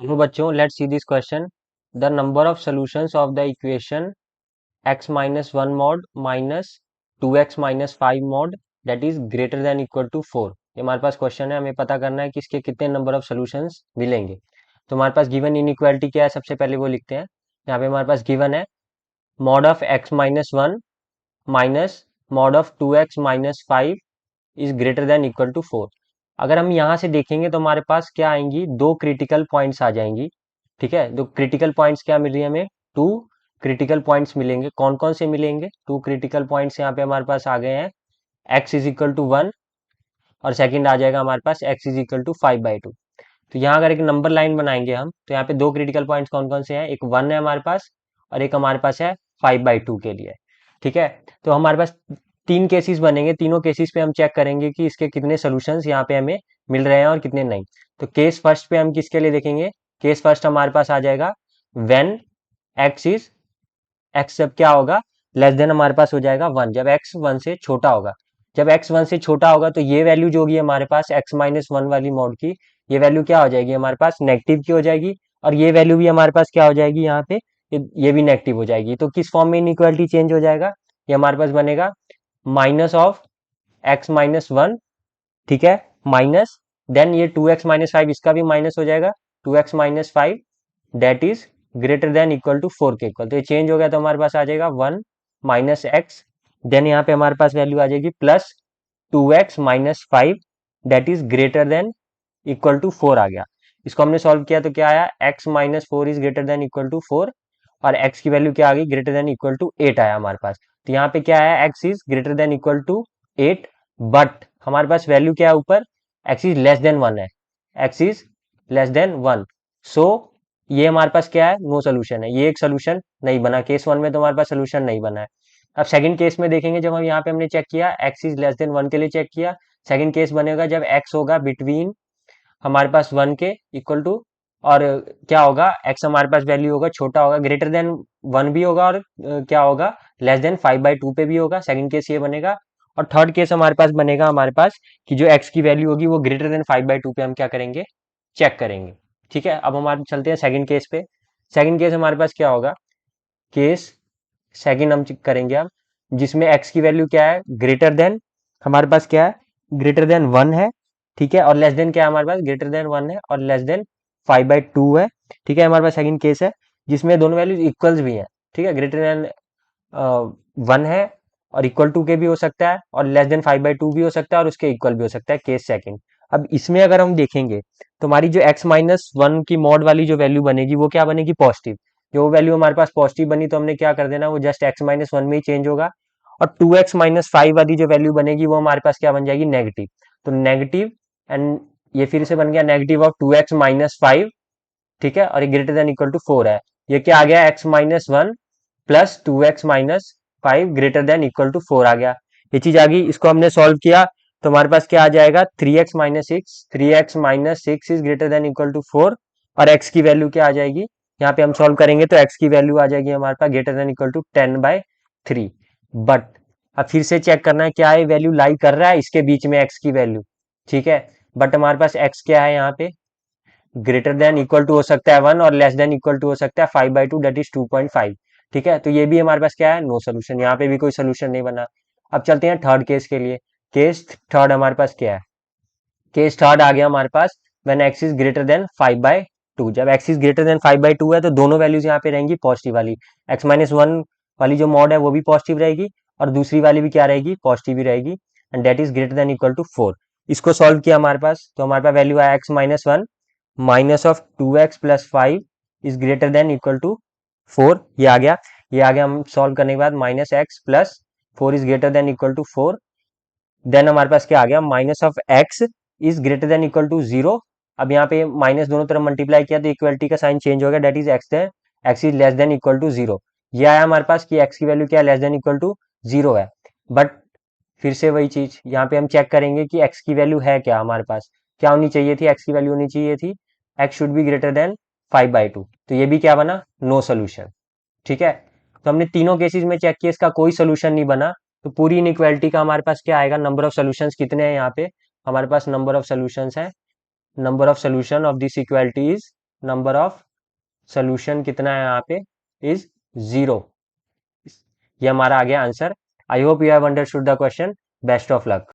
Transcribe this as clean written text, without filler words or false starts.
Hello बच्चों, let's see this question. The number of solutions of the equation x minus one mod minus two x minus five mod that is greater than equal to four. ये हमारे पास question है, हमें पता करना है कि इसके कितने नंबर ऑफ सॉल्यूशंस मिलेंगे। तो हमारे पास गिवन इनइक्वालिटी क्या है, सबसे पहले वो लिखते हैं। यहाँ पे हमारे पास गिवन है mod of x minus one minus mod of two x minus five is greater than equal to four. अगर हम यहाँ से देखेंगे तो हमारे पास क्या आएंगी, दो क्रिटिकल पॉइंट्स आ जाएंगी। ठीक है, दो क्रिटिकल पॉइंट्स क्या मिल रही है हमें, टू क्रिटिकल पॉइंट्स मिलेंगे। कौन कौन से मिलेंगे, टू क्रिटिकल पॉइंट्स यहाँ पे हमारे पास आ गए हैं, x is equal to one और सेकंड आ जाएगा हमारे पास x is equal to five by two. तो यहाँ अगर एक नंबर लाइन बनाएंगे हम, तो यहाँ पे दो क्रिटिकल पॉइंट्स कौन कौन से हैं, एक वन है हमारे पास और एक हमारे पास है फाइव बाई टू के लिए। ठीक है, तो हमारे पास तीन केसेस बनेंगे, तीनों केसेस पे हम चेक करेंगे कि इसके कितने सोल्यूशंस यहाँ पे हमें मिल रहे हैं और कितने नहीं। तो केस फर्स्ट पे हम किसके लिए देखेंगे, केस फर्स्ट हमारे पास आ जाएगा व्हेन एक्स इज, एक्स जब क्या होगा, लेस देन हमारे पास हो जाएगा वन, जब एक्स वन से छोटा होगा। जब एक्स वन से छोटा होगा तो ये वैल्यू जो होगी हमारे पास एक्स माइनस वन वाली मॉड की, ये वैल्यू क्या हो जाएगी हमारे पास, नेगेटिव की हो जाएगी। और ये वैल्यू भी हमारे पास क्या हो जाएगी यहाँ पे, ये भी नेगेटिव हो जाएगी। तो किस फॉर्म में इनइक्वालिटी चेंज हो जाएगा, ये हमारे पास बनेगा minus of x minus one, ठीक है, माइनस देन ये टू एक्स माइनस फाइव, इसका भी माइनस हो जाएगा, two x minus five that is greater than equal to four के इक्वल। तो ये चेंज हो गया, तो हमारे पास आ जाएगा वन माइनस एक्स, देन यहाँ पे हमारे पास वैल्यू आ जाएगी plus two x minus five that is greater than equal to four आ गया। इसको हमने सॉल्व किया तो क्या आया, x minus four is greater than equal to four और एक्स की वैल्यू क्या आ गई, greater than equal to eight आया हमारे पास। तो यहाँ पे क्या आया, x is greater than equal to eight, but हमारे पास वैल्यू क्या है ऊपर, x is less than one है, x is less than one. So ये हमारे पास क्या है, नो सोल्यूशन है, ये एक सोल्यूशन नहीं बना। केस वन में तो हमारे पास सोल्यूशन नहीं बना है। अब सेकंड केस में देखेंगे, जब हम यहाँ पे हमने चेक किया x is less than one के लिए चेक किया, सेकंड केस बनेगा जब एक्स होगा बिटवीन हमारे पास वन के इक्वल टू, और क्या होगा, एक्स हमारे पास वैल्यू होगा छोटा होगा, ग्रेटर देन वन भी होगा और क्या होगा, less than five by to पे भी होगा। सेकंड केस ये बनेगा। और थर्ड केस हमारे पास बनेगा हमारे पास कि जो एक्स की वैल्यू होगी वो greater than five by to पे हम क्या करेंगे, चेक करेंगे। ठीक है, अब हमारे चलते हैं सेकंड केस पे। सेकंड केस हमारे पास क्या होगा, केस सेकंड हम चेक करेंगे हम, जिसमें एक्स की वैल्यू क्या है, ग्रेटर देन, हमारे पास क्या है, ग्रेटर देन वन है। ठीक है, और लेस देन क्या है हमारे पास, ग्रेटर देन वन है और less than five by two है। ठीक है, हमारे पास सेकंड केस है जिसमें दोनों वैल्यूज इक्वल्स भी हैं। ठीक है, ग्रेटर देन वन है और इक्वल टू के भी हो सकता है और less than five by to भी हो सकता है और उसके इक्वल भी हो सकता है, केस सेकंड। अब इसमें अगर हम देखेंगे तो हमारी जो एक्स माइनस वन की मॉड वाली जो वैल्यू बनेगी वो क्या बनेगी, पॉजिटिव। जो वैल्यू हमारे पास पॉजिटिव बनी तो हमने क्या कर देना, वो जस्ट एक्स माइनस वन में ही चेंज होगा। और टू एक्स माइनस फाइव वाली जो वैल्यू बनेगी वो हमारे पास क्या बन जाएगी, नेगेटिव। तो नेगेटिव एंड ये फिर से बन गया negative of two x minus five. ठीक है, और ये greater than equal to four है। ये क्या आ गया, x minus one plus two x minus five greater than equal to four आ गया। ये चीज आ गई, इसको हमने सॉल्व किया तो हमारे पास क्या आ जाएगा, three x minus six, three x minus six is greater than equal to four. और एक्स की वैल्यू क्या आ जाएगी, यहाँ पे हम सॉल्व करेंगे तो एक्स की वैल्यू आ जाएगी हमारे पास greater than equal to ten by three. But अब फिर से चेक करना है क्या है, वैल्यू लाई कर रहा है इसके बीच में एक्स की वैल्यू। ठीक है, बट हमारे पास एक्स क्या है यहाँ पे, ग्रेटर देन इक्वल टू हो सकता है वन और लेस देन इक्वल टू हो सकता है five by to that is two point five. ठीक है, तो ये भी हमारे पास क्या है, नो सोल्यूशन, यहाँ पे भी कोई सोल्यूशन नहीं बना। अब चलते हैं थर्ड केस के लिए। केस थर्ड हमारे पास क्या है, केस थर्ड आ गया हमारे पास when x is greater than five by two. जब x is greater than five by two है तो दोनों वैल्यूज यहाँ पे रहेंगी पॉजिटिव वाली, एक्स माइनस वन वाली जो मॉड है वो भी पॉजिटिव रहेगी और दूसरी वाली भी क्या रहेगी, पॉजिटिव ही रहेगी। And that is greater than equal to four. इसको सॉल्व किया हमारे पास तो हमारे पास वैल्यू आया x minus one minus of two x plus five is greater than equal to four. ये आ गया, ये आ गया, हम सॉल्व करने के बाद minus x plus four is greater than equal to four. Then हमारे पास क्या आ गया, minus of x is greater than equal to zero. अब यहाँ पे माइनस दोनों तरफ मल्टीप्लाई किया तो इक्वलिटी का साइन चेंज हो गया, that is x then x is less than equal to zero. ये आया हमारे पास कि एक्स की वैल्यू क्या है, less than equal to zero है। बट फिर से वही चीज यहाँ पे हम चेक करेंगे कि एक्स की वैल्यू है क्या हमारे पास, क्या होनी चाहिए थी, एक्स की वैल्यू होनी चाहिए थी x should be greater than five by two. तो ये भी क्या बना, नो सोल्यूशन। ठीक है, तो हमने तीनों केसेस में चेक किया, इसका कोई सोल्यूशन नहीं बना। तो पूरी इनइक्वालिटी का हमारे पास क्या आएगा, नंबर ऑफ सोल्यूशंस कितने हैं यहाँ पे, हमारे पास नंबर ऑफ सोल्यूशंस है, number of solution of this equality is number of solution कितना है यहाँ पे, इज 0। ये हमारा आ गया answer. I hope you have understood the question. Best of luck.